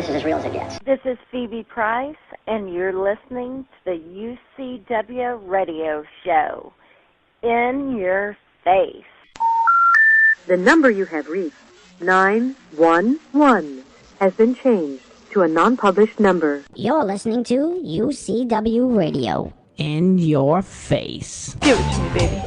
this is as real as it gets. This is Phoebe Price, and you're listening to the UCW Radio Show. In your face. The number you have reached, 911, has been changed to a non-published number. You're listening to UCW Radio. In your face. Give it to me, baby.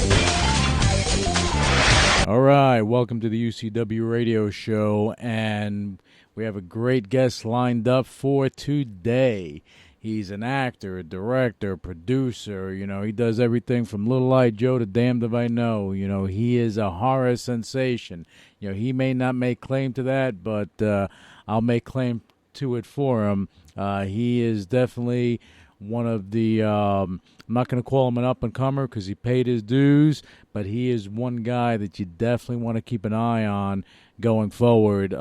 All right, welcome to the UCW Radio Show, and we have a great guest lined up for today. He's an actor, a director, producer. You know, he does everything from Little Eyed Joe to Damned If I Know. You know, he is a horror sensation. You know, he may not make claim to that, but I'll make claim to it for him. He is definitely one of the, I'm not going to call him an up-and-comer because he paid his dues, but he is one guy that you definitely want to keep an eye on going forward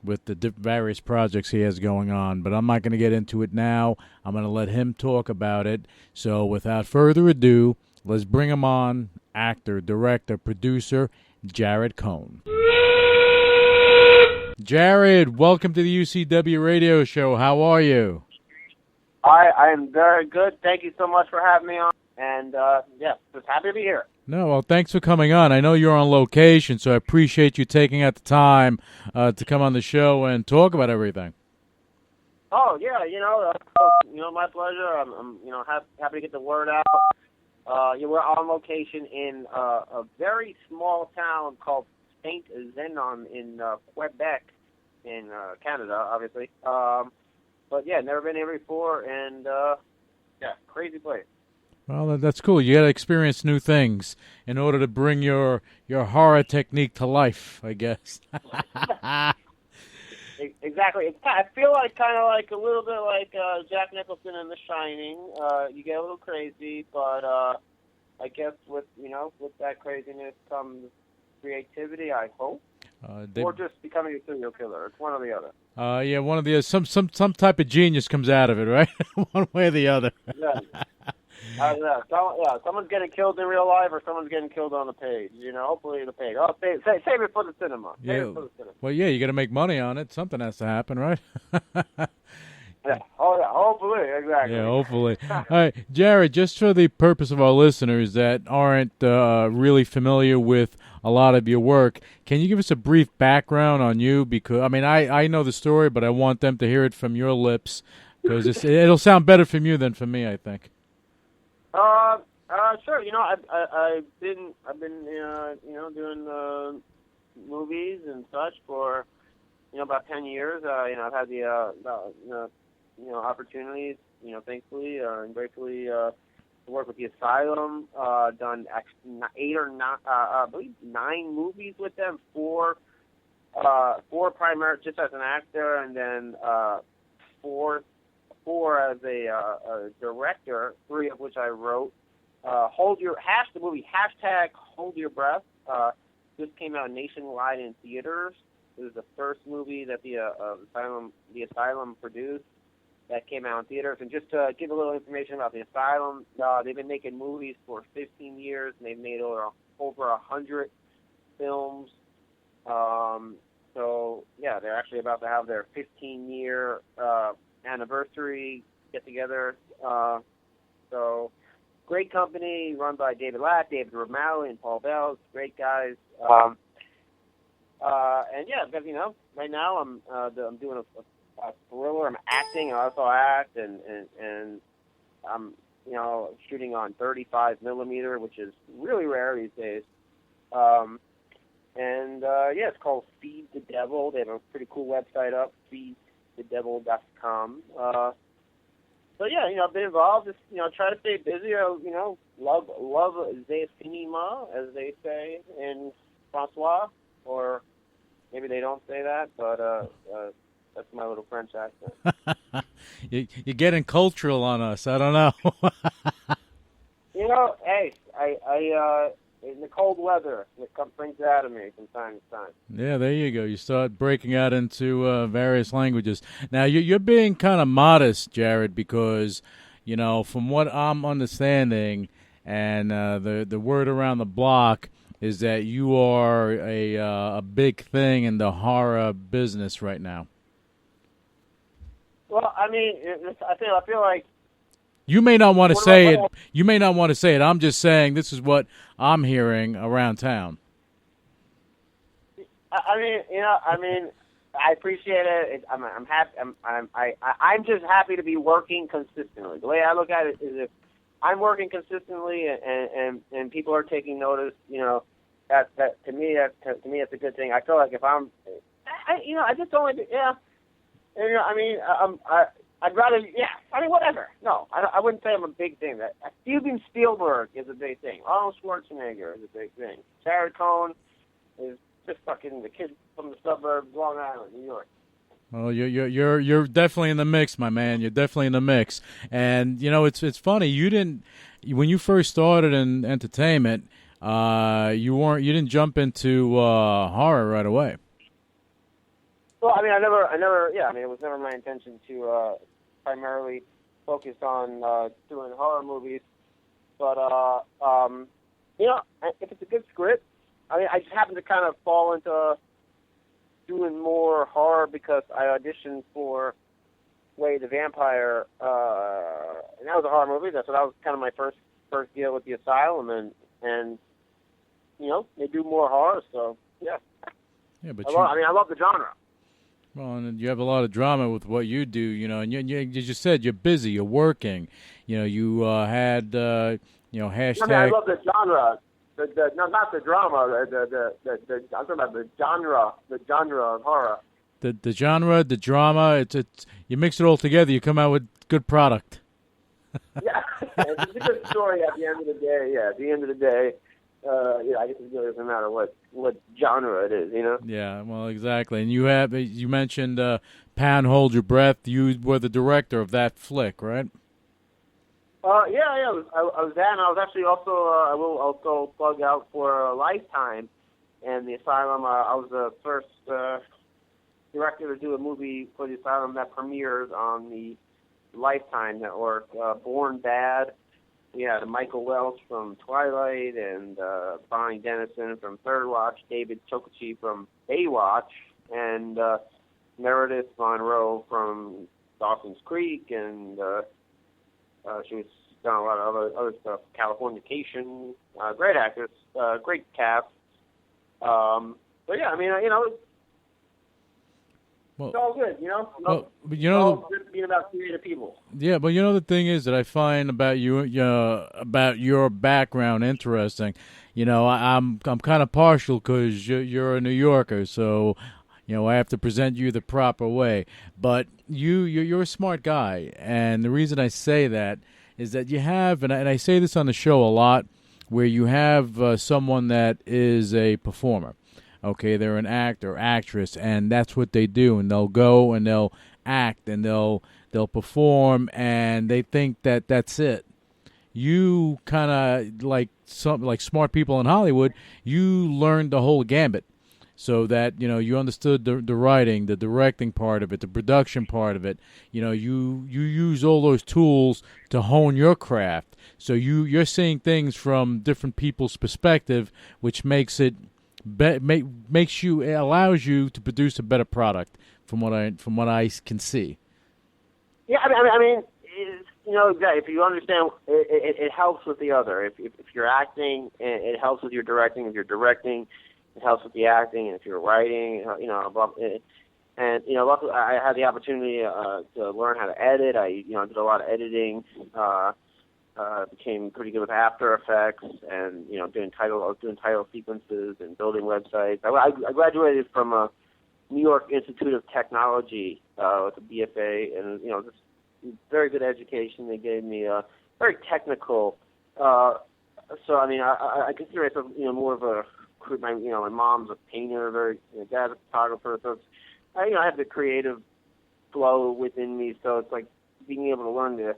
with the various projects he has going on. But I'm not going to get into it now. I'm going to let him talk about it. So without further ado, let's bring him on, actor, director, producer, Jared Cohn. Jared, welcome to the UCW Radio Show. How are you? I am very good. Thank you so much for having me on. And, just happy to be here. No, well, thanks for coming on. I know you're on location, so I appreciate you taking out the time to come on the show and talk about everything. Oh, yeah, my pleasure. I'm happy to get the word out. We're on location in a very small town called Saint Zenon in Quebec, in Canada, obviously. But yeah, never been here before, and crazy place. Well, that's cool. You got to experience new things in order to bring your horror technique to life, I guess. Exactly. I feel like kind of like a little bit like Jack Nicholson in The Shining. You get a little crazy, but I guess with that craziness comes creativity, I hope. Or just becoming a serial killer. It's one or the other. One of the some type of genius comes out of it, right? One way or the other. Someone's getting killed in real life, or someone's getting killed on the page. Hopefully the page. Oh, save it for the cinema. Save it for the cinema. Well, yeah, you got to make money on it. Something has to happen, right? Yeah. Oh, yeah. Hopefully, exactly. Yeah, hopefully. All right, Jared. Just for the purpose of our listeners that aren't really familiar with a lot of your work, can you give us a brief background on you? Because I know the story, but I want them to hear it from your lips because it'll sound better from you than from me, I think. Sure. I've been doing movies and such for about 10 years. I've had the opportunities, thankfully and gratefully to work with the Asylum. Done 8 or 9, I believe 9 movies with them. 4 primary just as an actor, and then 4 as a director, 3 of which I wrote. The movie Hold Your Breath just came out nationwide in theaters. It was the first movie that the Asylum produced that came out in theaters. And just to give a little information about the Asylum, they've been making movies for 15 years, and they've made over 100 films. They're actually about to have their 15-year anniversary get-together. Great company run by David Latt, David Romali, and Paul Bell. Great guys. Right now I'm doing a thriller. I'm acting. I also act, and I'm shooting on 35 millimeter, which is really rare these days. It's called Feed the Devil. They have a pretty cool website up, feedthedevil.com. I've been involved. Just try to stay busy. Love the cinema, as they say in Francois, or maybe they don't say that, but that's my little French accent. You're getting cultural on us. I don't know. Hey, I in the cold weather, it brings it out of me from time to time. Yeah, there you go. You start breaking out into various languages. Now, you're being kind of modest, Jared, because, from what I'm understanding, and the word around the block is that you are a big thing in the horror business right now. Well, I mean, I feel like You may not want to say it. You may not want to say it. I'm just saying this is what I'm hearing around town. I mean, I appreciate it. I'm happy. I'm just happy to be working consistently. The way I look at it is, if I'm working consistently and people are taking notice, that to me that's a good thing. I feel like if I just don't like to, yeah. And, I'd rather, whatever. No, I wouldn't say I'm a big thing. That Steven Spielberg is a big thing. Arnold Schwarzenegger is a big thing. Jared Cohn is just fucking the kid from the suburbs, Long Island, New York. Well, you're definitely in the mix, my man. You're definitely in the mix. And it's funny. You didn't, when you first started in entertainment, you didn't jump into horror right away. Well, I never. Yeah, it was never my intention to primarily focus on doing horror movies. But if it's a good script, I just happened to kind of fall into doing more horror because I auditioned for Way the Vampire, and that was a horror movie. That was kind of my first deal with the Asylum, and they do more horror, so yeah. Yeah, but I love the genre. Well, and you have a lot of drama with what you do, and you just said you're busy, you're working. You had hashtag. I love the genre. Not the drama. I'm talking about the genre of horror. The genre, the drama. It's you mix it all together, you come out with good product. Yeah, it's a good story at the end of the day. Yeah, at the end of the day. I guess it really doesn't matter what genre it is, Yeah, well, exactly. And you mentioned Pan Hold Your Breath. You were the director of that flick, right? Yeah. I was that, and I was actually also. I will also plug out for Lifetime and the Asylum. I was the first director to do a movie for the Asylum that premieres on the Lifetime network. Born Bad. We had Michael Welch from Twilight, and Bonnie Dennison from Third Watch, David Chokichi from Baywatch, and Meredith Monroe from Dawson's Creek, and she was done a lot of other stuff, Californication. Great actress, great cast. But yeah, it's all good, Well, good being about creative people. Yeah, but the thing is that I find about you, about your background interesting. I'm kind of partial because you're a New Yorker, so I have to present you the proper way. But you're a smart guy, and the reason I say that is that you have, and I say this on the show a lot, where you have someone that is a performer. Okay, they're an actor, actress, and that's what they do. And they'll go and they'll act and they'll perform, and they think that that's it. You kind of like smart people in Hollywood. You learned the whole gambit, so that you understood the writing, the directing part of it, the production part of it. You use all those tools to hone your craft. So you're seeing things from different people's perspective, which makes it. It allows you to produce a better product from what I can see. Yeah, if you understand, it helps with the other. If you're acting, it helps with your directing. If you're directing, it helps with the acting. And if you're writing, and luckily I had the opportunity to learn how to edit. I did a lot of editing. Became pretty good with After Effects, and doing title sequences and building websites. I graduated from a New York Institute of Technology with a BFA, and just very good education. They gave me a very technical. So I consider myself more of a. My mom's a painter, dad's a photographer, so I have the creative flow within me. So it's like being able to learn the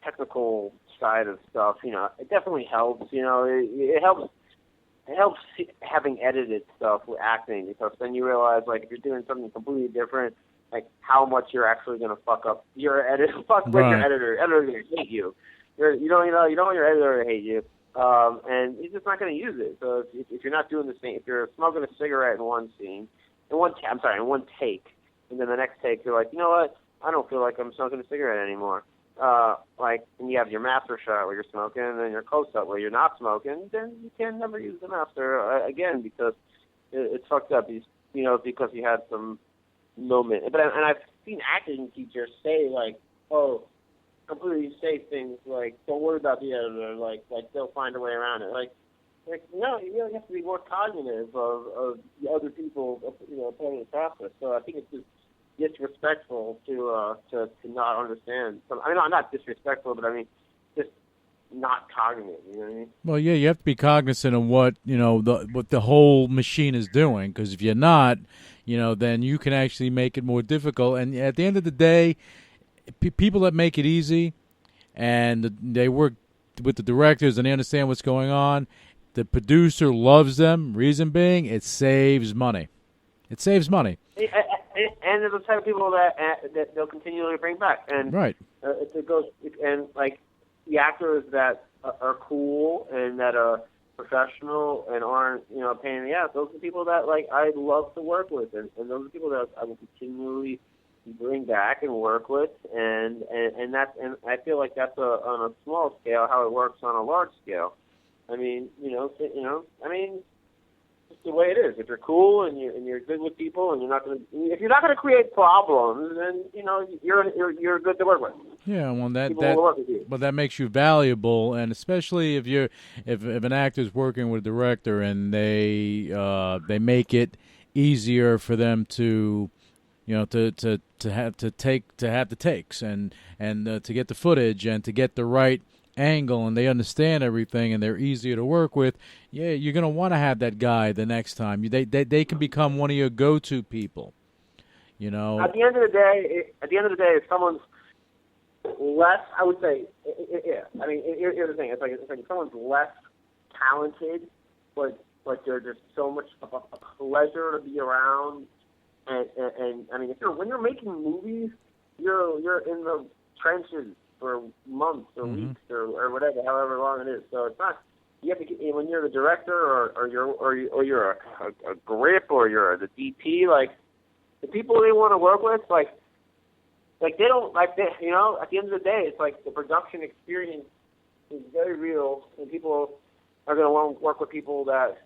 technical side of stuff, it definitely helps. It helps having edited stuff with acting, because then you realize, like, if you're doing something completely different, like how much you're actually going to fuck up your edit. Fuck with your editor. Editor's going to hate you. You don't want your editor to hate you, and he's just not going to use it. So if you're not doing the same, if you're smoking a cigarette in one scene, in one take, and then the next take you're like, you know what? I don't feel like I'm smoking a cigarette anymore. Like, and you have your master shot where you're smoking, and then your close-up where you're not smoking, then you can never use the master again because it's fucked up. Because you had some moment. And I've seen acting teachers say, like, oh, completely say things like, don't worry about the editor, like they'll find a way around it. Like no, you really have to be more cognitive of the other people, part of the process. So I think it's just disrespectful to not understand. I mean, not disrespectful, but I mean, just not cognitive. You know what I mean? Well, yeah, you have to be cognizant of what what the whole machine is doing. Because if you're not, then you can actually make it more difficult. And at the end of the day, people that make it easy and they work with the directors and they understand what's going on, the producer loves them. Reason being, it saves money. It saves money. And there's the type of people that they'll continually bring back. And right. It goes, and like the actors that are cool and that are professional and aren't a pain in the ass. Those are the people that like I love to work with, and those are the people that I will continually bring back and work with, and I feel like that's on a small scale how it works on a large scale. I mean, I mean, it's the way it is. If you're cool and you're good with people, and if you're not gonna create problems, then you're good to work with. Yeah, well, that makes you valuable, and especially if an actor's working with a director and they make it easier for them to have the takes and to get the footage and to get the right angle, and they understand everything and they're easier to work with. Yeah, you're gonna want to have that guy the next time. They can become one of your go-to people. At the end of the day, if someone's less, I would say, yeah. I mean, here's the thing. It's like if someone's less talented, but they're just so much of a pleasure to be around. And I mean, when you're making movies, you're in the trenches for months or weeks or whatever, however long it is. So it's not. You have to when you're the director or you're a grip or you're the DP, like the people they want to work with, like they don't like this. At the end of the day, it's like the production experience is very real, and people are going to want to work with people that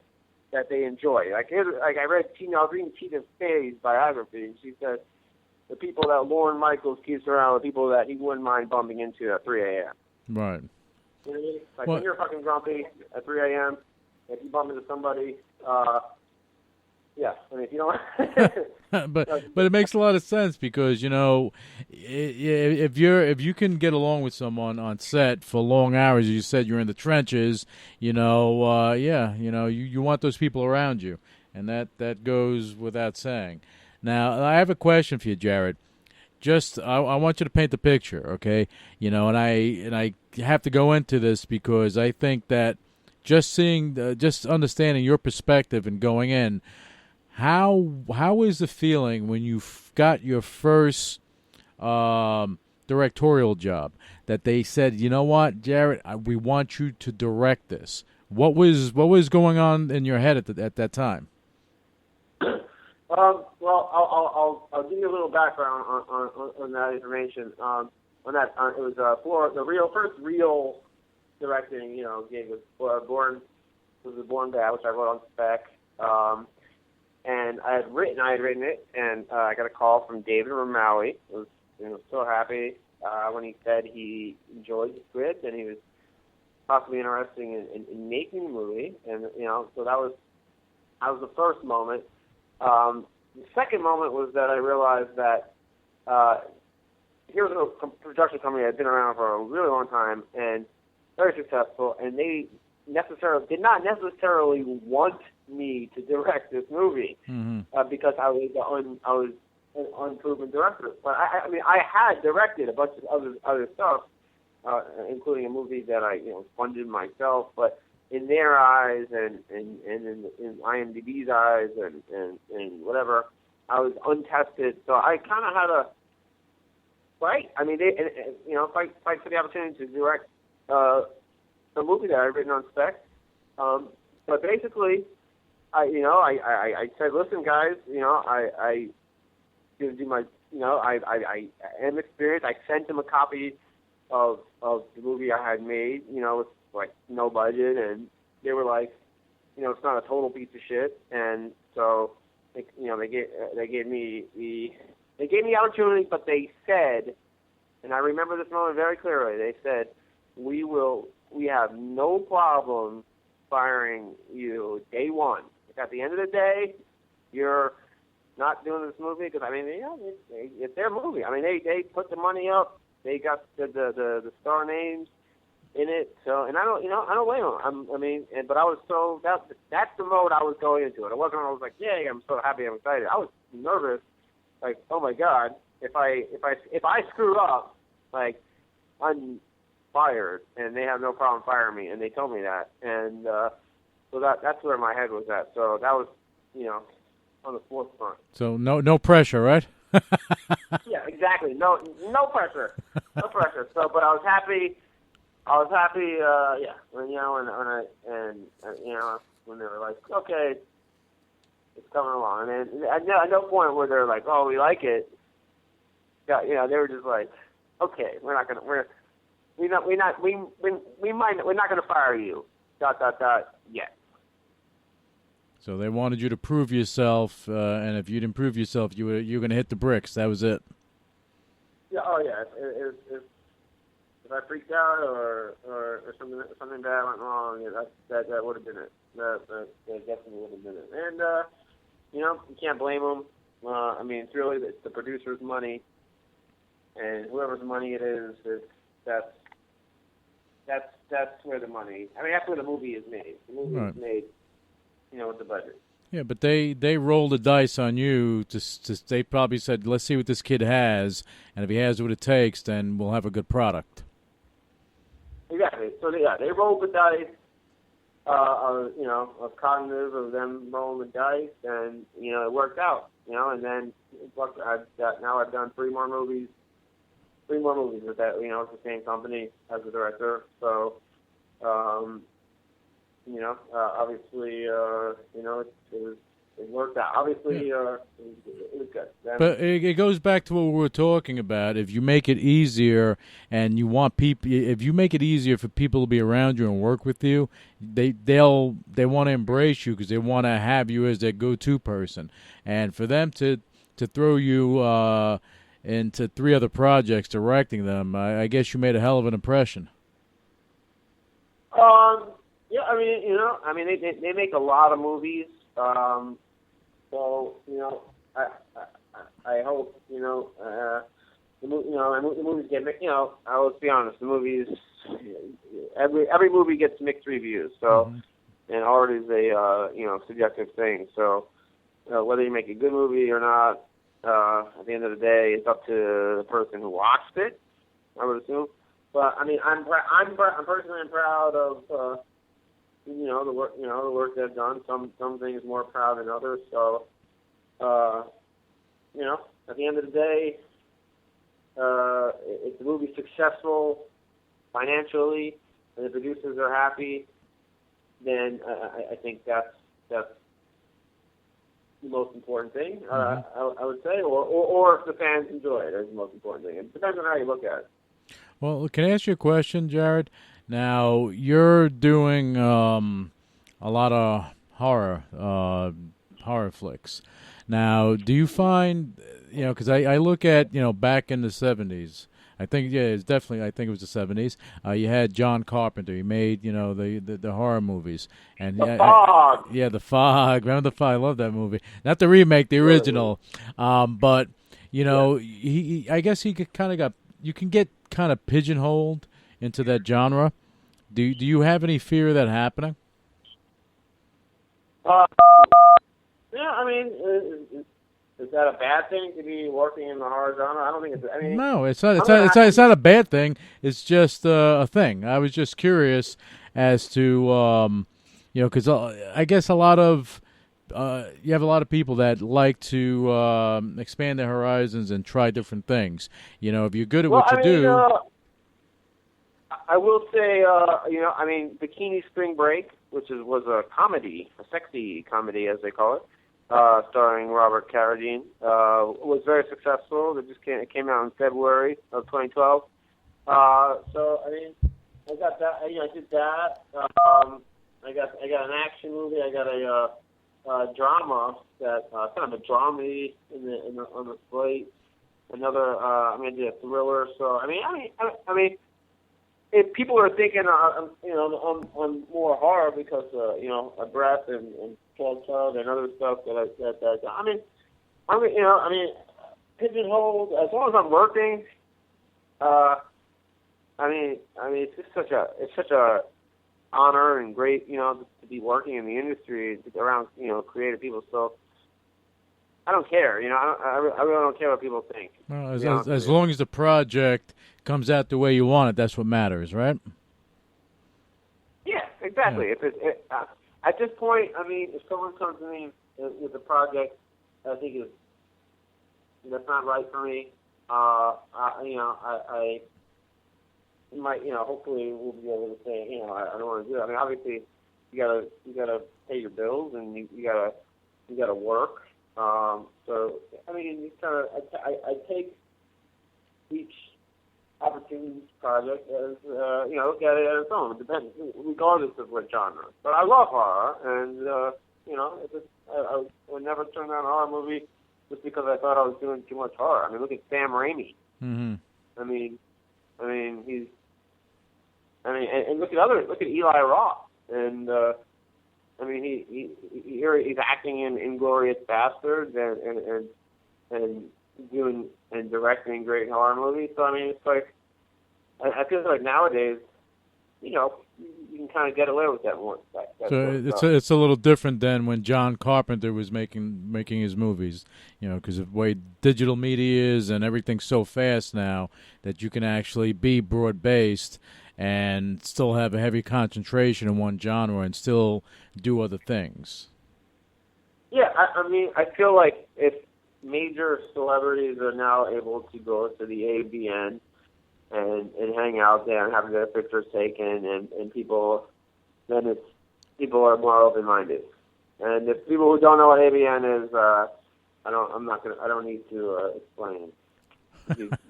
they enjoy. Like I was reading Tina Fey's biography, and she said the people that Lorne Michaels keeps around are people that he wouldn't mind bumping into at 3 a.m. Right. You know what I mean? Like when you're fucking grumpy at 3 a.m., if you bump into somebody, yeah. I mean, if you don't. but it makes a lot of sense because if you can get along with someone on set for long hours, as you said, you're in the trenches. You want those people around you, and that goes without saying. Now, I have a question for you, Jared. Just I want you to paint the picture, okay? And I have to go into this because I think that just understanding your perspective and going in. How is the feeling when you got your first directorial job that they said, you know what, Jared, we want you to direct this? What was going on in your head at that time? Well, I'll give you a little background on that information. It was the first real directing gig was Born Bad, which I wrote on spec. And I had written it, and I got a call from David Romawi. I was so happy when he said he enjoyed the script and he was possibly interested in making the movie. And so that was the first moment. The second moment was that I realized that here was a production company that had been around for a really long time and very successful, and they did not necessarily want me to direct this movie because I was an unproven director. But I had directed a bunch of other stuff, including a movie that I funded myself. But in their eyes and in IMDb's eyes and whatever, I was untested. So I kind of had to fight. I mean, fight for the opportunity to direct a movie that I'd written on spec. But basically, I said, listen, guys, I going to do my I am experienced. I sent them a copy of the movie I had made, with like no budget, and they were like, it's not a total piece of shit, and so they gave me the opportunity, but they said, and I remember this moment very clearly. They said, we have no problem firing you day one. At the end of the day, you're not doing this movie because it's their movie. I mean, they put the money up. They got the star names in it. So, and I don't blame them. But I was that's the mode I was going into it. It wasn't. I was like, yeah, I'm so happy, I'm excited. I was nervous, like, oh my God, if I screw up, like, I'm fired, and they have no problem firing me, and they told me that, and so that's where my head was at. So that was, on the forefront. So no pressure, right? Yeah, exactly. No pressure. No pressure. So, but I was happy. Yeah. When they were like, okay, it's coming along, and then at no point where they're like, oh, we like it. Yeah, they were just like, okay, we're not gonna fire you. ... Yet. So they wanted you to prove yourself, and if you didn't prove yourself, you were going to hit the bricks. That was it. Yeah. Oh, yeah. If I freaked out or something bad went wrong, that would have been it. That definitely would have been it. And you can't blame them. It's really the producer's money, and whoever's money it is, that's where the money. That's where the movie is made. The movie is made, with the budget. Yeah, but they rolled the dice on you. They probably said, let's see what this kid has, and if he has what it takes, then we'll have a good product. Exactly. So they rolled the dice. Of cognitive of them rolling the dice, and it worked out. And then now I've done three more movies with that. It's the same company as the director. So, obviously, it worked out. Obviously, it was good. But it goes back to what we were talking about. If you make it easier, and you want if you make it easier for people to be around you and work with you, they want to embrace you because they want to have you as their go-to person. And for them to throw you into three other projects, directing them, I guess you made a hell of an impression. Yeah, they make a lot of movies. So I hope the movies get let's be honest, the movies, every movie gets mixed reviews. So and art is a subjective thing. So whether you make a good movie or not, at the end of the day, it's up to the person who watched it, I would assume. But I'm personally proud of the work they've done. Some things more proud than others. So at the end of the day, if the movie's successful financially and the producers are happy, then I think that's the most important thing. I would say, or if the fans enjoy it, that's the most important thing. It depends on how you look at it. Well, can I ask you a question, Jared? Now, you're doing a lot of horror flicks. Now, do you find, because I look at, back in the 70s, I think it was the 70s, you had John Carpenter. He made, the horror movies. And The Fog! Yeah, The Fog. Remember The Fog? I love that movie. Not the remake, the original. But, I guess he you can get kind of pigeonholed into that genre. Do you have any fear of that happening? Yeah, is that a bad thing to be working in the horror genre? I don't think it's. No, it's not. It's not a bad thing. It's just a thing. I was just curious as to because I guess a lot of you have a lot of people that like to expand their horizons and try different things. If you're good at what you do. I will say, Bikini Spring Break, which was a comedy, a sexy comedy as they call it, starring Robert Carradine. Was very successful. It came out in February of 2012. So I mean, I got that. I did that. I got an action movie. I got a drama that kind of a dramedy on the slate. Another. I'm gonna do a thriller. So I mean, if people are thinking, on more horror because A Breath and Child and other stuff pigeonholed. As long as I'm working, it's just such a honor and great, to be working in the industry around, creative people. So I don't care, I really don't care what people think. Well, as long as the project comes out the way you want it, that's what matters, right? Yeah, exactly. Yeah. If at this point, if someone comes to me with a project I think that's not right for me, I might, hopefully we'll be able to say, I don't want to do it. I mean, obviously, you gotta pay your bills and you gotta work. So I mean, I take each opportunity project as look at it as its own. It depends, regardless of what genre. But I love horror, and I would never turn down a horror movie just because I thought I was doing too much horror. I mean, look at Sam Raimi. Mm-hmm. And look at Eli Roth, and he's acting in Inglourious Basterds and doing and directing great horror movies. So I mean, it's like I feel like nowadays, you can kind of get away with that more. It's a little different than when John Carpenter was making his movies, because of the way digital media is and everything's so fast now that you can actually be broad-based and still have a heavy concentration in one genre and still do other things. Yeah, I feel like if major celebrities are now able to go to the ABN and hang out there and have their pictures taken, and people are more open-minded. And if people who don't know what ABN is, I don't need to explain.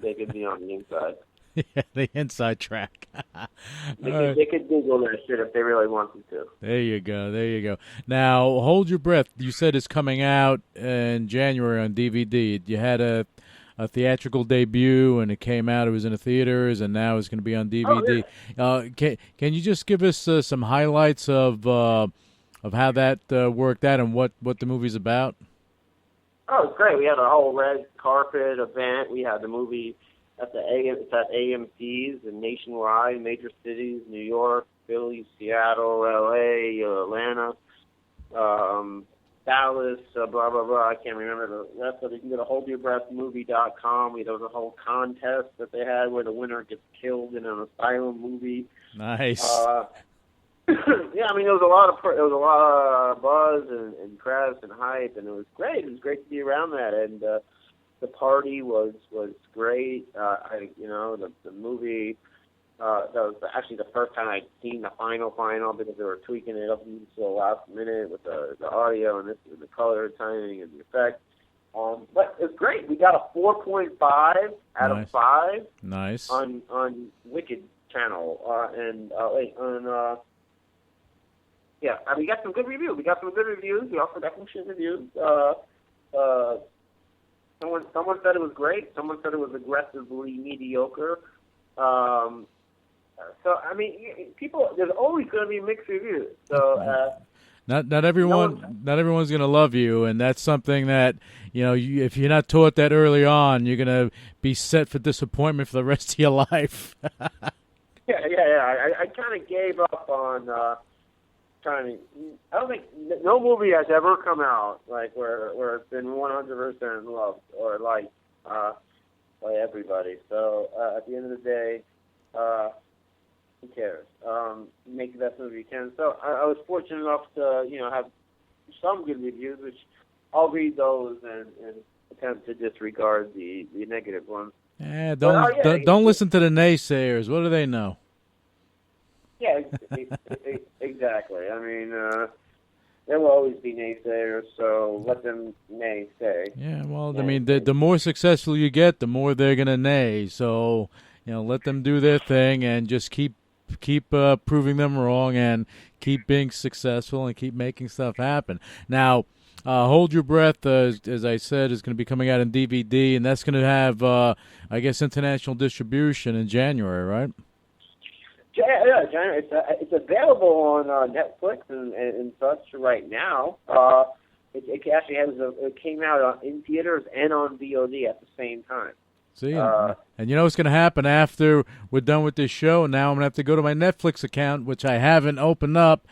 They could be on the inside. Yeah, the inside track. They could Google that shit if they really wanted to. There you go. Now, Hold Your Breath, you said it's coming out in January on DVD. You had a theatrical debut, and it came out. It was in the theaters, and now it's going to be on DVD. Oh, yeah. Can you just give us some highlights of how that worked out and what the movie's about? Oh, it's great. We had a whole red carpet event. We had the movie at AMC's and nationwide, major cities, New York, Philly, Seattle, L.A., Atlanta, Dallas, blah, blah, blah. I can't remember the rest of it. You can go to holdyourbreathmovie.com. There was a whole contest that they had where the winner gets killed in an asylum movie. Nice. Yeah, there was a lot of buzz and press and hype, and it was great. It was great to be around that, and the party was great. The movie. That was actually the first time I'd seen the final because they were tweaking it up until the last minute with the audio and the color timing and the effect. But it's great. We got a 4.5 out of 5. Nice. On Wicked channel we got some good reviews. We also got some shit reviews. Someone said it was great. Someone said it was aggressively mediocre. So people. There's always going to be mixed reviews. So not everyone's going to love you, and that's something that if you're not taught that early on, you're going to be set for disappointment for the rest of your life. Yeah. I kind of gave up on trying to. I don't think no movie has ever come out where it's been 100% loved or liked by everybody. So at the end of the day. Who cares? Make the best movie you can. So I was fortunate enough to, have some good reviews, which I'll read those and attempt to disregard the negative ones. Yeah, don't listen to the naysayers. What do they know? Yeah, exactly. there will always be naysayers, so let them naysay. Yeah, well, I mean, the more successful you get, the more they're going to nay. So, let them do their thing and just keep proving them wrong and keep being successful and keep making stuff happen. Now, Hold Your Breath, as I said, is going to be coming out in DVD, and that's going to have, I guess, international distribution in January, right? Yeah, January. It's available on Netflix and such right now. It actually it came out in theaters and on VOD at the same time. See, and you know what's going to happen after we're done with this show? Now I'm going to have to go to my Netflix account, which I haven't opened up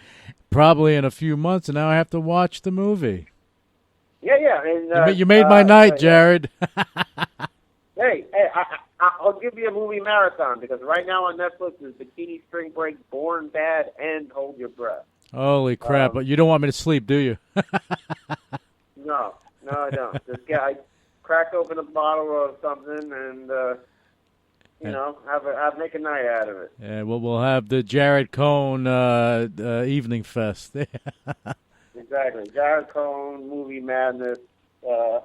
probably in a few months, and now I have to watch the movie. Yeah. And, you made my night, Jared. Hey, I'll give you a movie marathon because right now on Netflix is Bikini Spring Break, Born Bad, and Hold Your Breath. Holy crap! But you don't want me to sleep, do you? No, I don't. I crack open a bottle of something and make a night out of it. Yeah, we'll have the Jared Cohn evening fest. Exactly, Jared Cohn movie madness. ... Murder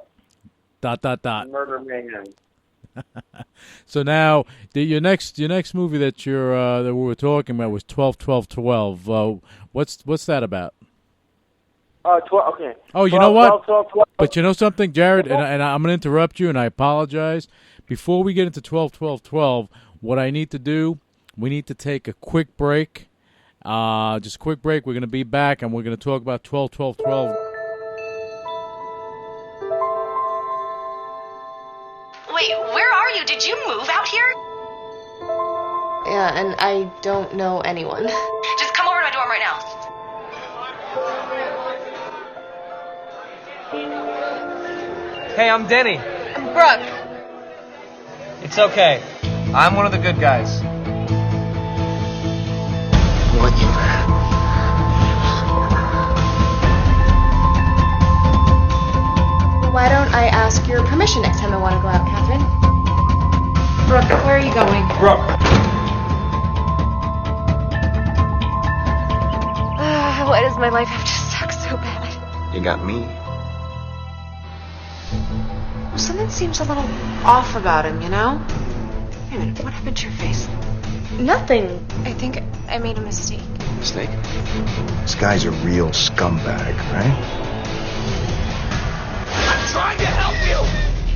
mayhem. So now, your next movie that that we were talking about was 12-12-12. What's that about? 12. Okay. Oh, you know what? 12. But you know something, Jared, and I'm going to interrupt you, and I apologize. Before we get into 12-12-12, what I need to do, we need to take a quick break. Just a quick break. We're going to be back, and we're going to talk about 12-12-12. Wait, where are you? Did you move out here? Yeah, and I don't know anyone. Just come over to my dorm right now. Hey, I'm Denny. I'm Brooke. It's okay. I'm one of the good guys. Why don't I ask your permission next time I want to go out, Catherine? Brooke, where are you going? Brooke. Why does my life have to suck so bad? You got me. Something seems a little off about him, you know? Wait a minute, what happened to your face? Nothing. I think I made a mistake. Mistake? This guy's a real scumbag, right? I'm trying to help you!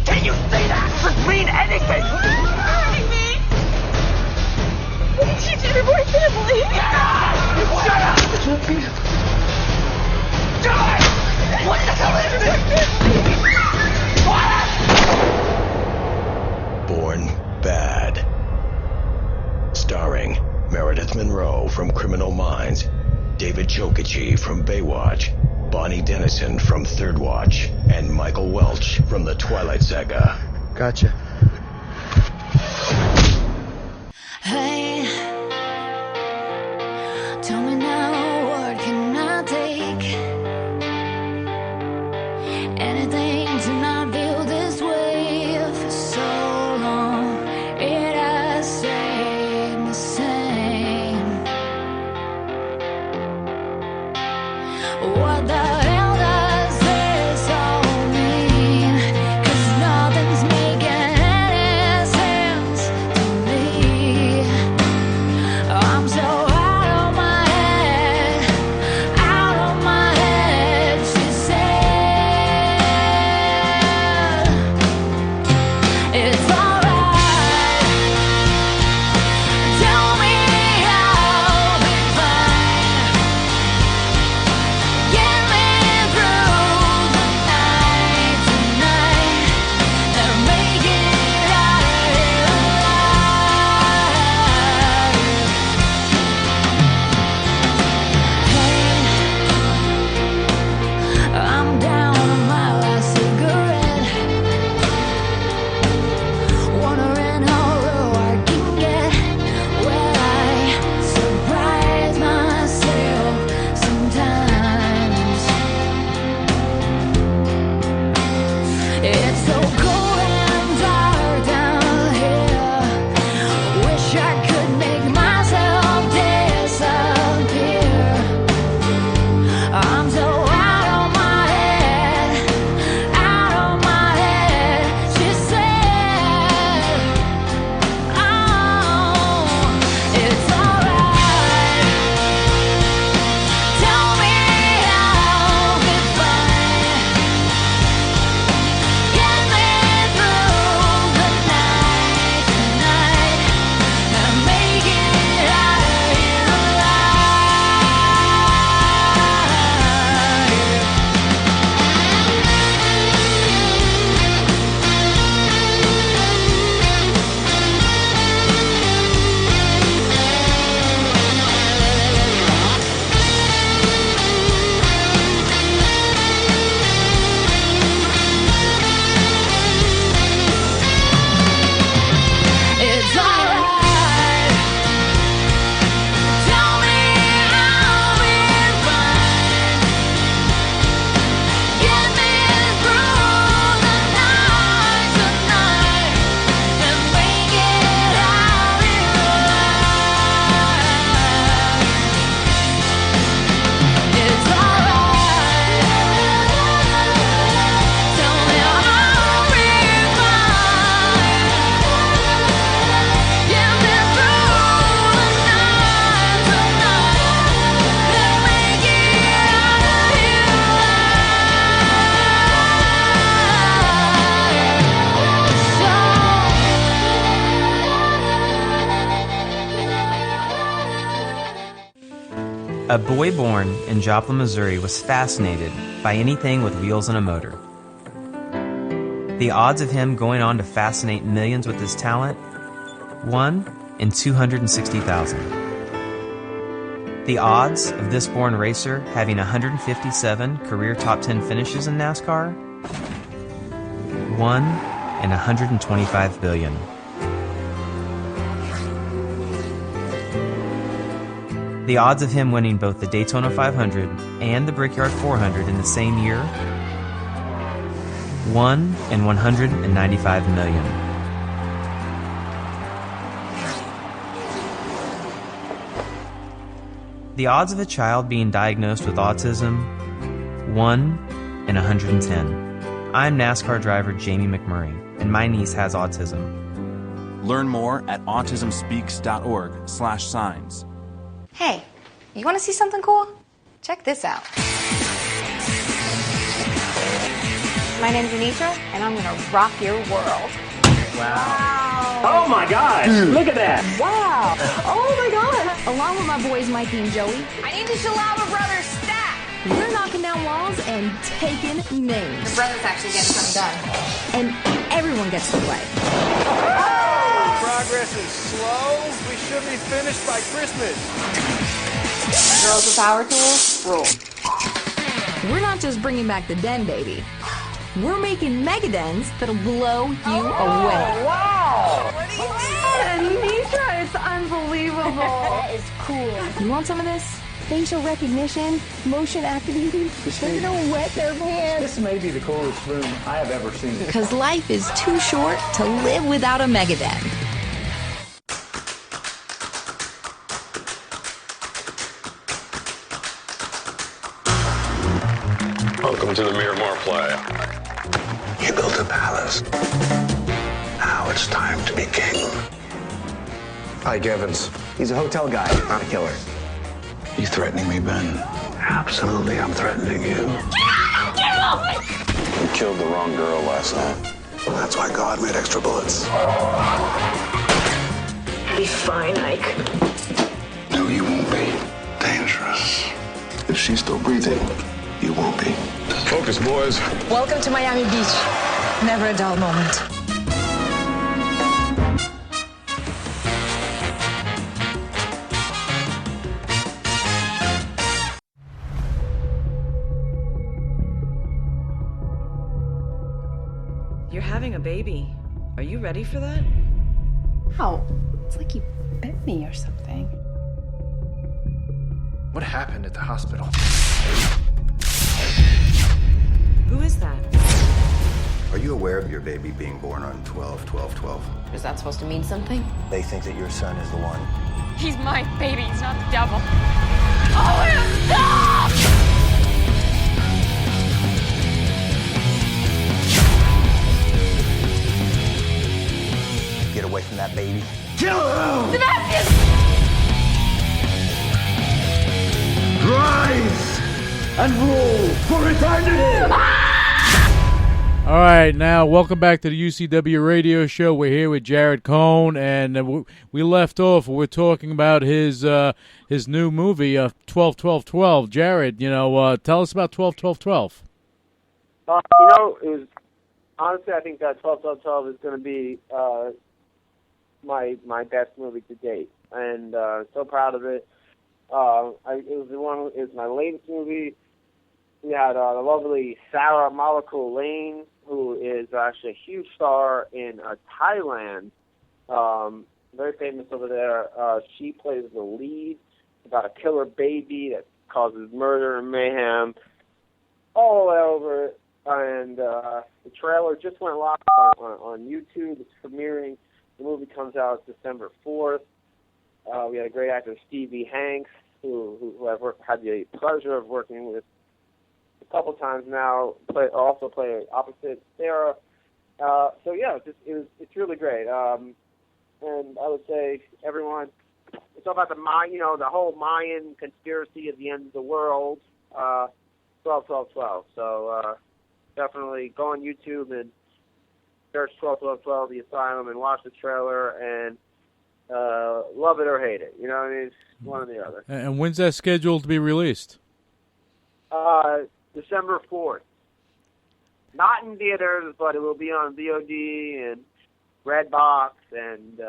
Can you say that? Could mean anything! Hurting me! What did you do to my family? Get up! Shut up! Do it! What the hell is this? What? Born Bad. Starring Meredith Monroe from Criminal Minds, David Chokichi from Baywatch, Bonnie Dennison from Third Watch, and Michael Welch from The Twilight Saga. Gotcha. Hey, tell me now, what can I take? Anything to not feel this way for so long. It has stayed the same. What the hell does this all mean? 'Cause nothing's making A boy born in Joplin, Missouri was fascinated by anything with wheels and a motor. The odds of him going on to fascinate millions with his talent? 1 in 260,000. The odds of this born racer having 157 career top 10 finishes in NASCAR? 1 in 125 billion. The odds of him winning both the Daytona 500 and the Brickyard 400 in the same year? 1 in 195 million. The odds of a child being diagnosed with autism? 1 in 110. I'm NASCAR driver Jamie McMurray, and my niece has autism. Learn more at autismspeaks.org/signs. Hey, you want to see something cool? Check this out. My name's Anitra, and I'm going to rock your world. Wow. Oh my gosh, look at that. Wow. Oh my God. Along with my boys Mikey and Joey, I need the Shalava Brothers stack. We're knocking down walls and taking names. Your brother's actually getting something done. And everyone gets to play. Progress is slow. We should be finished by Christmas. Girls with power tools, rule. We're not just bringing back the den, baby. We're making mega dens that'll blow you away. Wow! Anitra, it's unbelievable. That is cool. You want some of this? Facial recognition, motion activating. They're gonna wet their pants. This may be the coolest room I have ever seen. Because life is too short to live without a mega den. Welcome to the Miramar Playa. You built a palace. Now it's time to be king. Ike Evans. He's a hotel guy, not a killer. You threatening me, Ben? Absolutely, I'm threatening you. Get off me! You killed the wrong girl last night. That's why God made extra bullets. Be fine, Ike. No, you won't be. Dangerous. If she's still breathing, you won't be. Focus, boys. Welcome to Miami Beach. Never a dull moment. You're having a baby. Are you ready for that? Ow. It's like you bit me or something. What happened at the hospital? Who is that? Are you aware of your baby being born on 12/12/12? Is that supposed to mean something? They think that your son is the one. He's my baby, he's not the devil. Oh, stop! Get away from that baby. Kill him! Sebastian! Rise and rule for eternity! All right, now welcome back to the UCW Radio Show. We're here with Jared Cohn, and we left off. We're talking about his new movie, 12/12/12. Jared, tell us about 12/12/12. It was honestly, I think that 12/12/12 is going to be my best movie to date, and so proud of it. It was my latest movie. We had the lovely Sarah Malakul Lane, who is actually a huge star in Thailand, very famous over there. She plays the lead about a killer baby that causes murder and mayhem all the way over it. And the trailer just went live on YouTube. It's premiering. The movie comes out December 4th. We had a great actor, Stevie Hanks, who I've had the pleasure of working with a couple times now. Also play opposite Sarah. So yeah, it's really great. And I would say everyone, it's all about the whole Mayan conspiracy of the end of the world. 12/12/12. So definitely go on YouTube and search 12/12/12 The Asylum and watch the trailer. And love it or hate it. You know, what I mean, it's one or the other. And when's that scheduled to be released? December 4th. Not in theaters, but it will be on VOD and Redbox and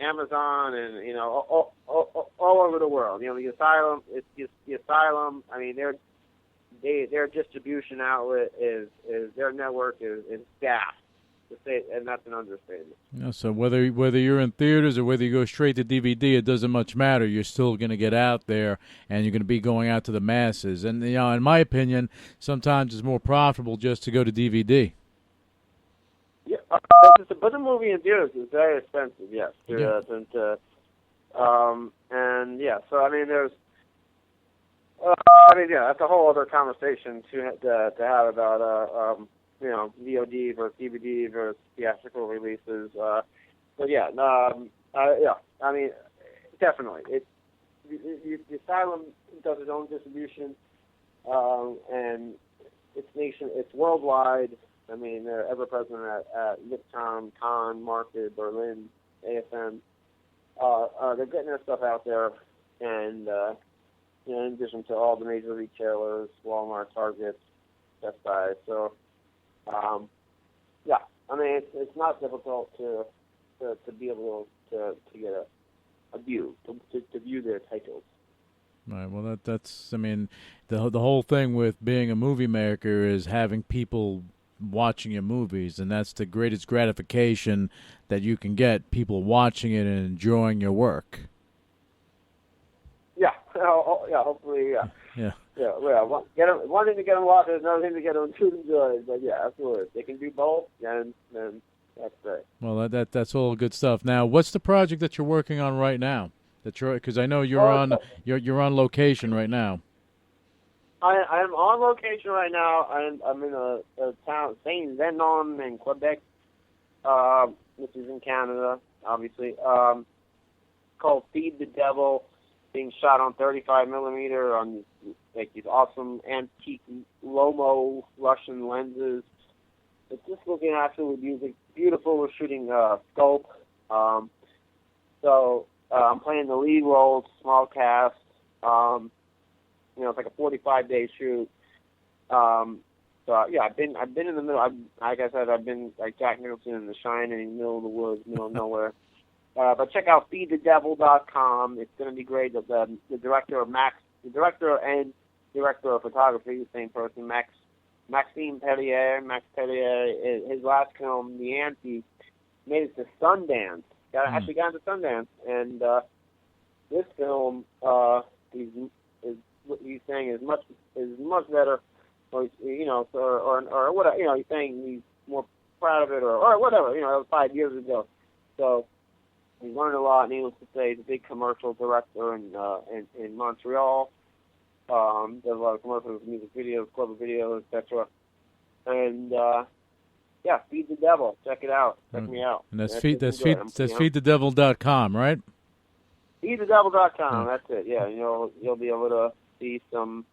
Amazon and all over the world. You know, the Asylum. It's just the Asylum. I mean, their distribution outlet is their network is staffed. To say, and that's an understatement. Yeah, so whether you're in theaters or whether you go straight to DVD, it doesn't much matter. You're still going to get out there, and you're going to be going out to the masses. And in my opinion, sometimes it's more profitable just to go to DVD. Yeah, to put a movie in theaters is very expensive. Yes, Yeah. And yeah, so I mean, there's. That's a whole other conversation to have about VOD versus DVD versus theatrical releases. But yeah, I mean, definitely. The Asylum does its own distribution, and it's worldwide. I mean, they're ever present at Liptown, Cannes, Market, Berlin, AFM. They're getting their stuff out there, and in addition to all the major retailers, Walmart, Target, Best Buy. So, I mean, it's not difficult to be able to get a view, to view their titles. Right. Well, that's. I mean, the whole thing with being a movie maker is having people watching your movies, and that's the greatest gratification that you can get. People watching it and enjoying your work. Yeah. Hopefully. Yeah. Yeah. Yeah. Well, one thing to get them watched, there's another thing to get them to enjoy. But yeah, absolutely. If they can do both, then that's great. Well, that's all good stuff. Now, what's the project that you're working on right now? Because I know you're on location right now. I am on location right now. I'm in a town, Saint Zenon in Quebec, which is in Canada, obviously. Called Feed the Devil, being shot on 35 millimeter on these awesome antique Lomo Russian lenses. It's just looking absolutely beautiful. We're shooting scope. So I'm playing the lead role, small cast. It's like a 45-day shoot. So yeah, I've been in the middle. Like I said, I've been like Jack Nicholson in The Shining, middle of the woods, middle of nowhere. But check out feedthedevil.com. It's going to be great. The director and director of photography, the same person, Maxime Pellier. Max Pellier, his last film, The Ante, made it to Sundance. Actually got into Sundance, and this film, he's saying is much better, or whatever. He's saying he's more proud of it, or whatever. That was 5 years ago, so. He's learned a lot. Needless to say, he's a big commercial director in Montreal. Does a lot of commercials, music videos, clever videos, etc. And Feed the Devil. Check it out. Check me out. And that's feedthedevil.com, right? Feedthedevil.com. That's it. Yeah, you'll be able to see some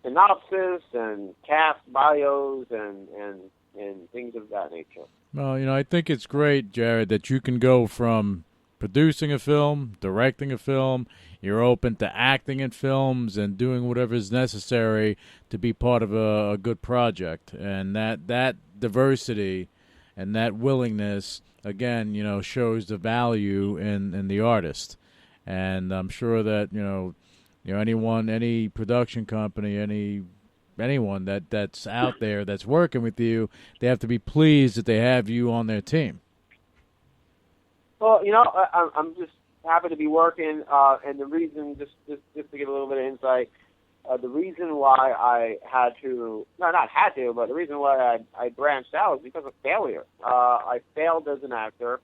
synopsis and cast bios and things of that nature. Well, I think it's great, Jared, that you can go from producing a film, directing a film, you're open to acting in films and doing whatever is necessary to be part of a good project. And that diversity and that willingness, again, shows the value in the artist. And I'm sure that, any production company, anyone that's out there that's working with you, they have to be pleased that they have you on their team. Well, I'm just happy to be working, and the reason, just to give a little bit of insight, the reason why I had to, no, not had to, but the reason why I branched out was because of failure. I failed as an actor,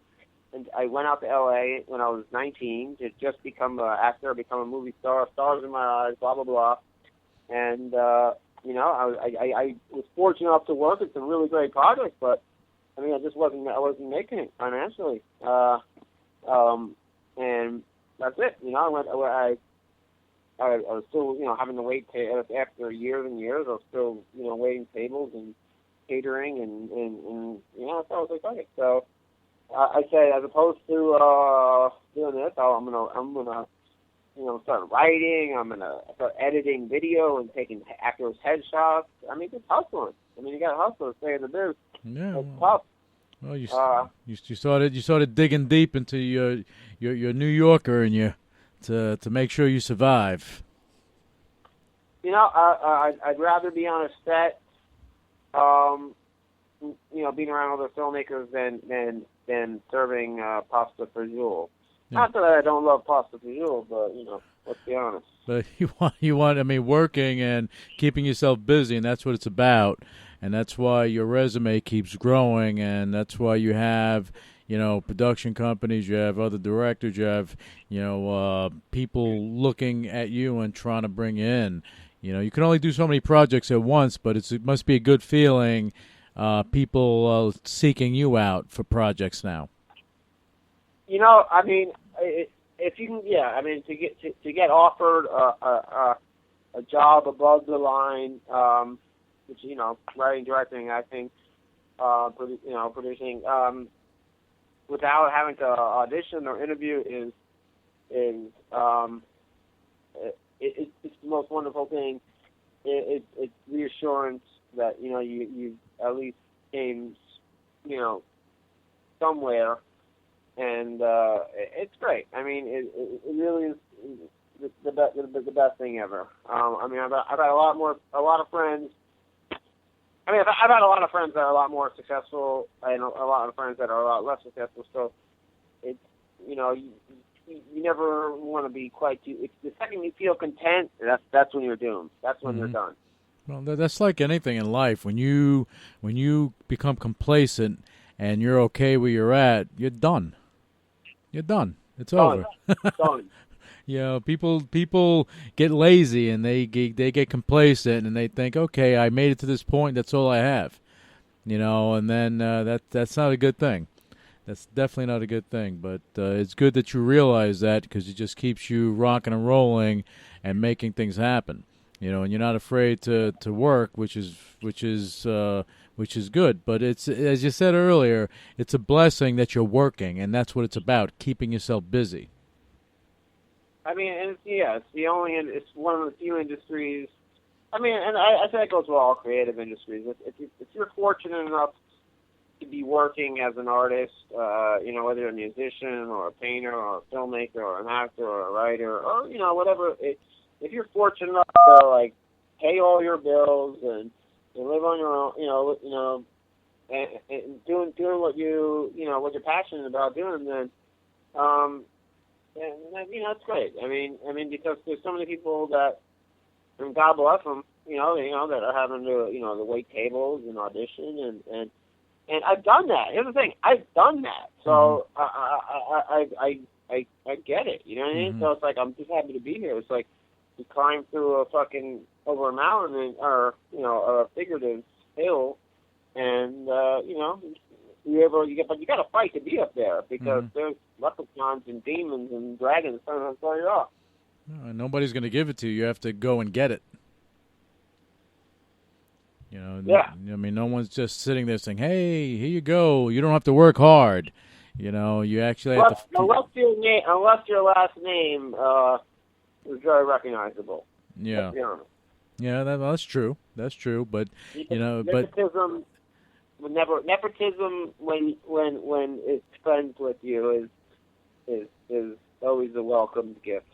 and I went out to L.A. when I was 19 to just become an actor, become a movie star, stars in my eyes, blah, blah, blah. And, I was fortunate enough to work with some really great projects, but I wasn't making it financially. And that's it. I was still, having to wait after years and years. I was still, waiting tables and catering and so I was like, okay. So I say, as opposed to doing this, I'm gonna start writing. I'm gonna start editing video and taking actors' headshots. I mean, just hustling. I mean, you got to hustle to stay in the biz. Yeah, it's tough. Well, you started digging deep into your New Yorker and you to make sure you survive. I'd rather be on a set, being around other filmmakers than serving pasta fagioli. Yeah. Not that I don't love pasta fagioli, but let's be honest. But you want, I mean, working and keeping yourself busy, and that's what it's about. And that's why your resume keeps growing, and that's why you have, production companies, you have other directors, you have, people looking at you and trying to bring you in. You can only do so many projects at once, but it must be a good feeling, people seeking you out for projects now. I mean, if you can, to get offered a job above the line, which writing, directing, acting, producing, without having to audition or interview is it's the most wonderful thing. It's reassurance that you at least came somewhere, and it's great. I mean, it really is the best thing ever. I mean, I've had a lot of friends. I mean, I've had a lot of friends that are a lot more successful, and a lot of friends that are a lot less successful. So, it's you never want to be quite too. It's the second you feel content, that's when you're doomed. That's when you're done. Well, that's like anything in life. When you become complacent and you're okay where you're at, you're done. You're done. It's over. Done. People get lazy and they get complacent and they think, okay, I made it to this point. That's all I have, and then that's not a good thing. That's definitely not a good thing. But it's good that you realize that, because it just keeps you rocking and rolling and making things happen. And you're not afraid to work, which is good. But it's, as you said earlier, it's a blessing that you're working, and that's what it's about, keeping yourself busy. I mean, and it's one of the few industries. I mean, and I think it goes with all creative industries. If you're fortunate enough to be working as an artist, whether you're a musician or a painter or a filmmaker or an actor or a writer or whatever, if you're fortunate enough to pay all your bills and live on your own, and doing what what you're passionate about doing, then it's great. I mean, because there's so many people that, and God bless them, that are having to, to wait tables and audition, and I've done that. Here's the thing, I've done that, so I get it. You know what I mean? Mm-hmm. So it's like, I'm just happy to be here. It's like you climb through over a mountain or a figurative hill, and but you got to fight to be up there, because there's leprechauns and demons and dragons trying to throw you off. Nobody's going to give it to you. You have to go and get it. Yeah. I mean, no one's just sitting there saying, "Hey, here you go. You don't have to work hard." You actually have to. Unless your last name is very recognizable. Yeah. Let's be honest. Yeah, that's true. That's true. But nepotism. Nepotism when it's friends with you is always a welcomed gift.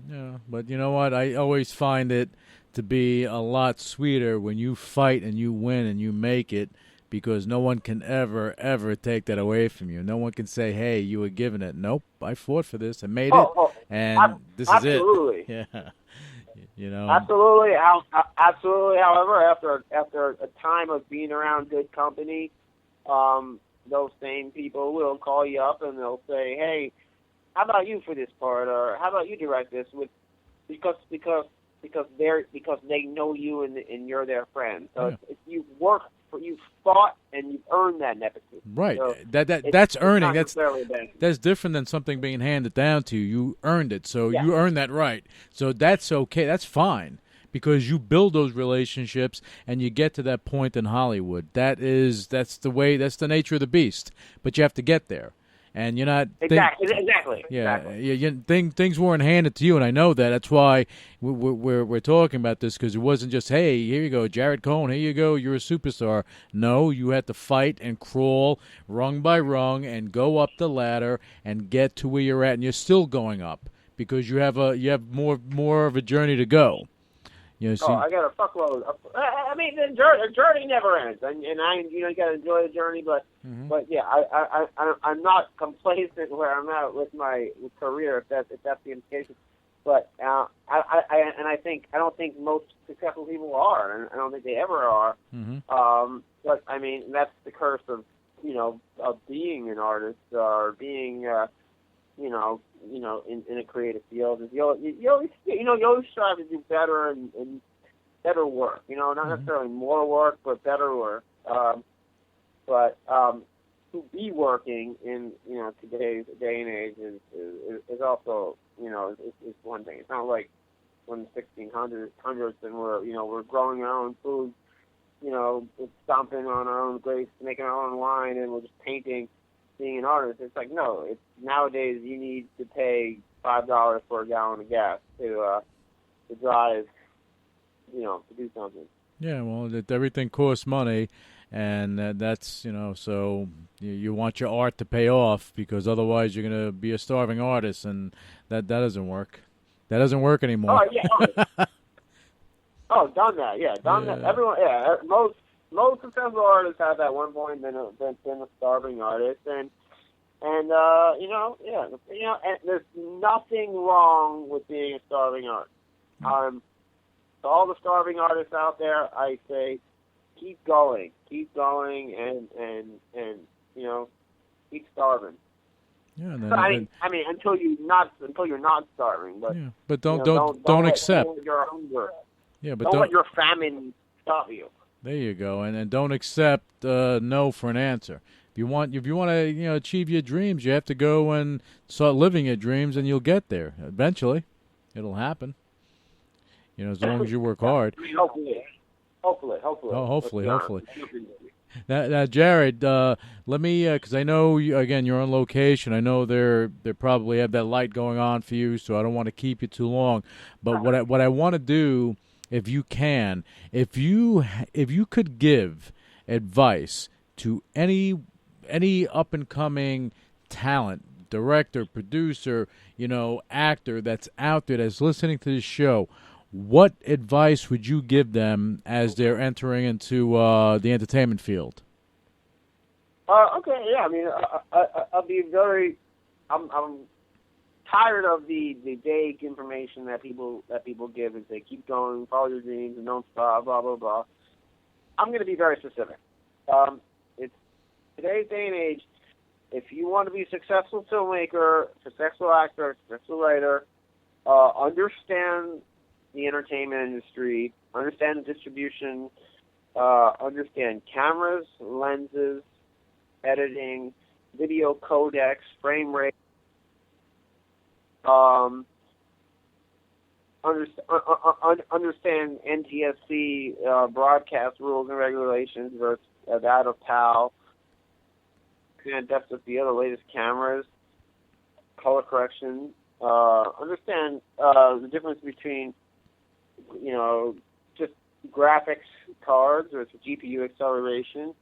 Yeah, but you know what? I always find it to be a lot sweeter when you fight and you win and you make it, because no one can ever take that away from you. No one can say, "Hey, you were given it." Nope, I fought for this. I made it, and this is it. Absolutely. Yeah. Absolutely. Absolutely. However, after a time of being around good company, those same people will call you up and they'll say, "Hey, how about you for this part?" Or "How about you direct this?" Because they know you and you're their friend. So if you you've fought and you've earned that nepotism. Right. So that's earning. That's different than something being handed down to you. You earned it, so you earned that right. So that's okay. That's fine, because you build those relationships and you get to that point in Hollywood. That's the nature of the beast. But you have to get there. And you're not exactly. Things weren't handed to you, and I know that. That's why we're talking about this, because it wasn't just, hey, here you go, Jared Cohn, here you go, you're a superstar. No, you had to fight and crawl rung by rung and go up the ladder and get to where you're at, and you're still going up because you have more of a journey to go. I got a fuckload. I mean, the journey never ends, and you got to enjoy the journey. But yeah, I'm not complacent where I'm at with my career, if that's the implication. But I don't think most successful people are, and I don't think they ever are. But I mean, that's the curse of being an artist or being in a creative field, is you always strive to do better and better work. Not necessarily more work, but better work. But to be working in today's day and age is also is one thing. It's not like when the 1600s and we're growing our own food, stomping on our own grapes, making our own wine, and we're just painting. Being an artist, it's like, no. It's nowadays you need to pay $5 for a gallon of gas to drive, to do something. Yeah, well, everything costs money, and that's so you want your art to pay off, because otherwise you're going to be a starving artist, and that doesn't work. That doesn't work anymore. Oh yeah. Done that. Yeah, done that. Everyone. Yeah, most successful artists have at one point been a starving artist, and and there's nothing wrong with being a starving artist. To all the starving artists out there, I say, keep going, and keep starving. Yeah, I mean, until you're not starving, but but don't accept your hunger. Yeah, but don't let your famine stop you. There you go, and don't accept no for an answer. If you want to achieve your dreams, you have to go and start living your dreams, and you'll get there eventually. It'll happen. As long as you work hard. Hopefully. Oh, hopefully. Now, Jared, let me, because I know you're on location. I know they probably have that light going on for you, so I don't want to keep you too long. But what I want to do, if you can, if you could give advice to any up and coming talent, director, producer, actor that's out there that's listening to this show, what advice would you give them as they're entering into the entertainment field? Okay, yeah. I mean, I'll be very. I'm tired of the vague information that people give and say keep going, follow your dreams, and don't stop. Blah blah blah. I'm going to be very specific. It's today's day and age. If you want to be a successful filmmaker, successful actor, successful writer, understand the entertainment industry, understand the distribution, understand cameras, lenses, editing, video codecs, frame rate, understand NTSC broadcast rules and regulations versus that of PAL, understand depth of field, the latest cameras, color correction, understand the difference between just graphics cards or GPU acceleration.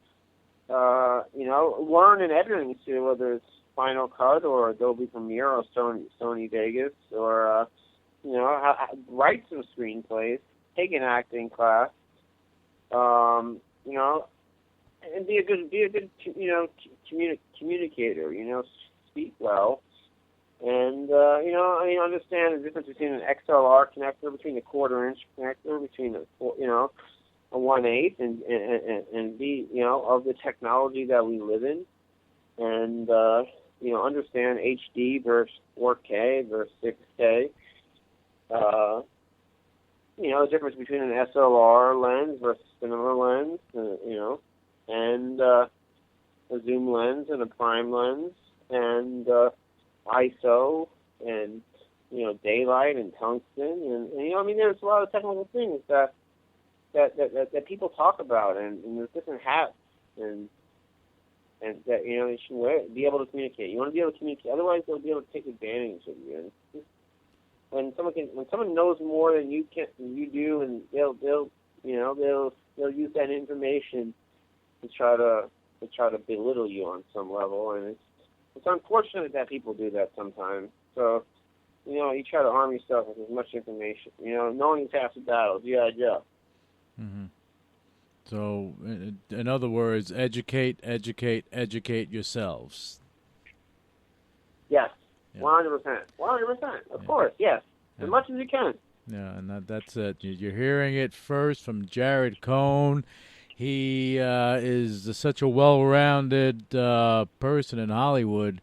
Learn in editing too, whether it's Final Cut or Adobe Premiere or Sony Vegas, or write some screenplays, take an acting class, and be a good communicator. Speak well. And, understand the difference between an XLR connector, between a quarter-inch connector, between a 1/8, and be, of the technology that we live in. And, understand HD versus 4K versus 6K. The difference between an SLR lens versus cinema lens, and a zoom lens and a prime lens, and ISO, and daylight and tungsten, and I mean, there's a lot of technical things that people talk about, and there's different hats, and that you should be able to communicate. You want to be able to communicate, otherwise they'll be able to take advantage of you. And it's just, when someone knows more than you do, and they'll use that information to try to belittle you on some level, and it's unfortunate that people do that sometimes. So, you try to arm yourself with as much information. Knowing is half the battle. G.I. Joe. Mm-hmm. So, in other words, educate yourselves. Yes, 100%. 100%. Of course, yes. As much as you can. Yeah, and that's it. You're hearing it first from Jared Cohn. He is such a well-rounded person in Hollywood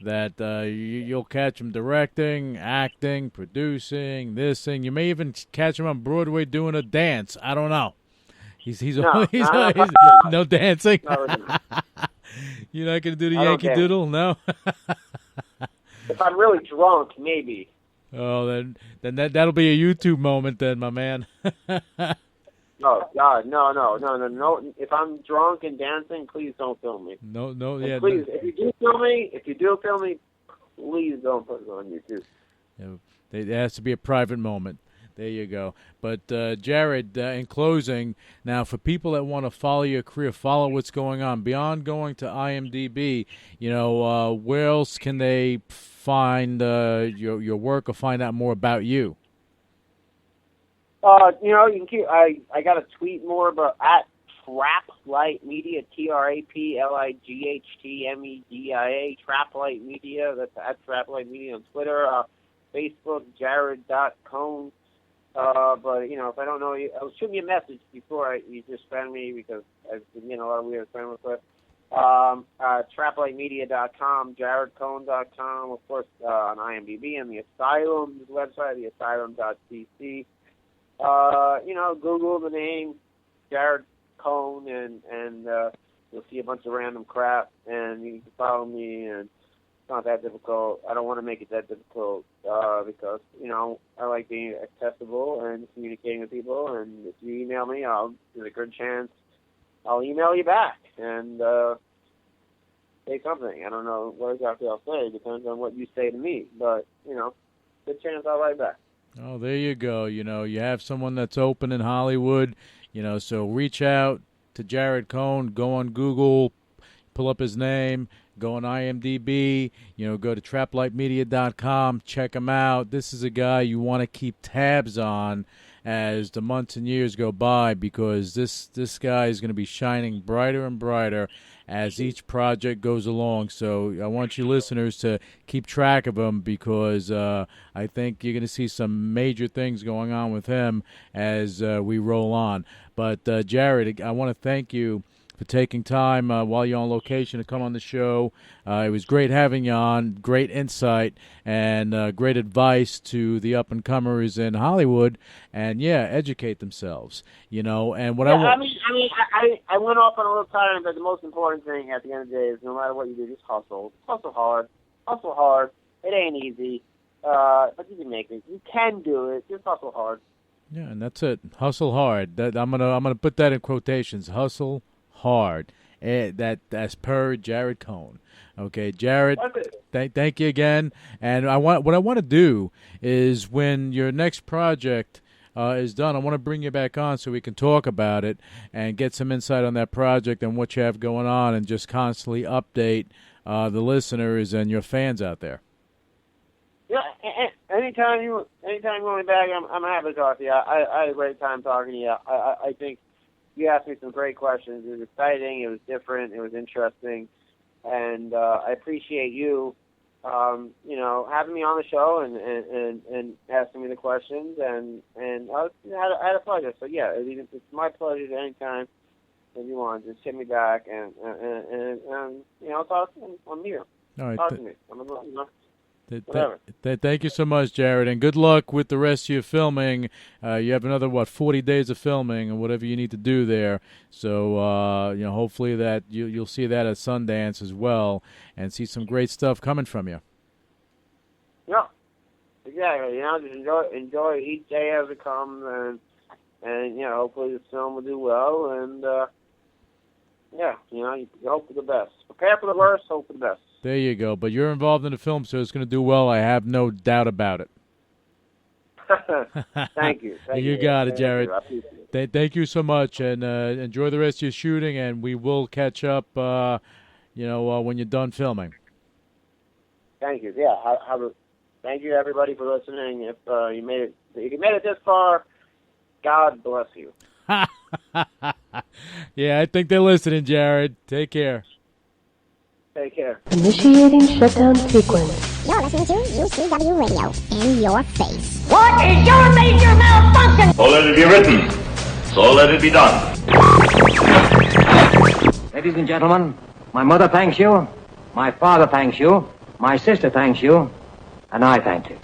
that you'll catch him directing, acting, producing, this thing. You may even catch him on Broadway doing a dance. I don't know. He's no dancing. You're not going to do the Yankee Doodle? No? If I'm really drunk, maybe. Oh, then that'll be a YouTube moment then, my man. Oh, God, no. If I'm drunk and dancing, please don't film me. No, and yeah. Please, if you do film me, please don't put it on YouTube. Yeah, it has to be a private moment. There you go. But, Jared, in closing, now for people that want to follow your career, follow what's going on, beyond going to IMDb, where else can they find your work or find out more about you? You can keep, I got to tweet more about at Traplight Media, TRAPLIGHTMEDIA, Traplight Media. That's at Traplight Media on Twitter. Facebook, Jared.Cohn. But, if I don't know you, shoot me a message before you just friend me, because I've been getting a lot of weird friend requests. TraplightMedia.com, JaredCohn.com, of course, on IMDb, and the Asylum's website, theasylum.cc. Google the name Jared Cohn, and you'll see a bunch of random crap, and you can follow me, and it's not that difficult. I don't want to make it that difficult because, I like being accessible and communicating with people, and if you email me, there's a good chance I'll email you back and say something. I don't know what exactly I'll say. It depends on what you say to me, but, good chance I'll write back. Oh, there you go. You have someone that's open in Hollywood, so reach out to Jared Cohn, go on Google, pull up his name, go on IMDb, go to traplightmedia.com, check him out. This is a guy you want to keep tabs on as the months and years go by, because this guy is going to be shining brighter and brighter as each project goes along. So I want you listeners to keep track of him, because I think you're going to see some major things going on with him as we roll on. But Jared, I want to thank you for taking time while you're on location to come on the show. It was great having you on, great insight, and great advice to the up-and-comers in Hollywood, and, educate themselves, and what I went off on a little tyrant, but the most important thing at the end of the day is no matter what you do, just hustle. Hustle hard. It ain't easy, but you can make it. You can do it. Just hustle hard. Yeah, and that's it. Hustle hard. I'm gonna put that in quotations. Hustle hard. That's per Jared Cohn. Okay, Jared, thank you again. And what I want to do is, when your next project is done, I want to bring you back on so we can talk about it and get some insight on that project and what you have going on, and just constantly update the listeners and your fans out there. Yeah, anytime you want me back, I'm happy to talk to you. I had a great time talking to you. I think you asked me some great questions. It was exciting. It was different. It was interesting. And I appreciate you, having me on the show and asking me the questions. And I had a pleasure. So, yeah, it's my pleasure at any time that you want. Just hit me back, and talk. I'm here. All right. Talk to me. Thank you so much, Jared, and good luck with the rest of your filming. You have another 40 days of filming and whatever you need to do there. So hopefully that you'll see that at Sundance as well, and see some great stuff coming from you. Yeah, Exactly. Just enjoy each day as it comes, and hopefully this film will do well, and you hope for the best. Prepare for the worst, hope for the best. There you go. But you're involved in the film, so it's going to do well. I have no doubt about it. Thank you. You got it, Jared. Thank you so much, and enjoy the rest of your shooting, and we will catch up, when you're done filming. Thank you. Yeah, thank you everybody for listening. If you made it this far, God bless you. Yeah, I think they're listening, Jared. Take care. Take care. Initiating shutdown sequence. You're listening to UCW Radio. In your face. What is your major malfunction? So let it be written. So let it be done. Ladies and gentlemen, my mother thanks you, my father thanks you, my sister thanks you, and I thank you.